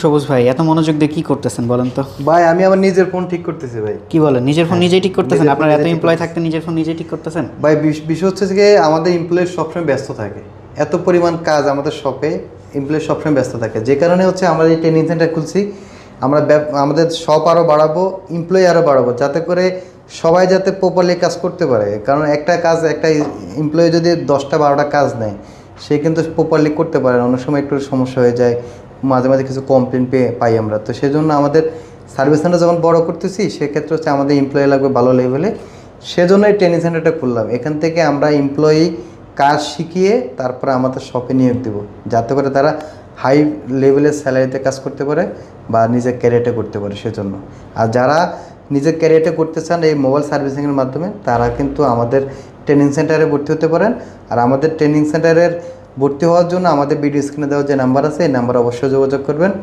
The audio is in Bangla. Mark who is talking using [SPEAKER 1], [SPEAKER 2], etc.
[SPEAKER 1] সবুজ ভাই এত মনোযোগ দিয়ে কি করতেছেন বলেন তো?
[SPEAKER 2] ভাই আমি আমার নিজের ফোন ঠিক করতেছি ভাই।
[SPEAKER 1] কি বলেন, নিজের ফোন নিজেই ঠিক করতেছেন?
[SPEAKER 2] নিজের ফোন
[SPEAKER 1] আপনার এত
[SPEAKER 2] নিজেই ঠিক
[SPEAKER 1] এমপ্লয়
[SPEAKER 2] করতেছি।
[SPEAKER 1] থাকতে নিজের ফোন নিজেই ঠিক করতেছেন?
[SPEAKER 2] ভাই বিষয় হচ্ছে যে আমাদের এমপ্লয়ি সবসময় ব্যস্ত থাকে, এত পরিমাণ কাজ আমাদের শপে, এমপ্লয়ি সবসময় ব্যস্ত থাকে, যে কারণে হচ্ছে আমরা এই ট্রেনিং সেন্টার খুলছি। আমরা আমাদের শপ আরও বাড়াবো, এমপ্লয়ি আরও বাড়াবো, যাতে করে সবাই যাতে প্রপারলি কাজ করতে পারে। কারণ একটা কাজ, একটা এমপ্লয়ি যদি 10টা 12টা কাজ নেয়, সে কিন্তু প্রপারলি করতে পারে না। অনেক সময় একটু সমস্যা হয়ে যায়, মাঝে মাঝে কিছু কমপ্লেন পাই আমরা। তো সেজন্য আমাদের সার্ভিস সেন্টার যখন বড় করতেছি, সেক্ষেত্রে হচ্ছে আমাদের এমপ্লয়ি লাগবে ভালো লেভেলে। সেজন্য এই ট্রেনিং সেন্টারটা খুললাম। এখান থেকে আমরা এমপ্লয়ি কাজ শিখিয়ে তারপরে আমাদের শপে নিয়োগ দেব, যাতে করে তারা হাই লেভেলের স্যালারিতে কাজ করতে পারে বা নিজের ক্যারিয়ারটা করতে পারে। সেজন্য আর যারা নিজের ক্যারিয়ারটা করতে চান এই মোবাইল সার্ভিসিংয়ের মাধ্যমে, তারা কিন্তু আমাদের ট্রেনিং সেন্টারে ভর্তি হতে পারেন। আর আমাদের ট্রেনিং সেন্টারের ভর্তি হওয়ার জন্য আমাদের ভিডিও স্ক্রিনে দেওয়া যে নাম্বার আছে, এই নাম্বারে অবশ্যই যোগাযোগ করবেন।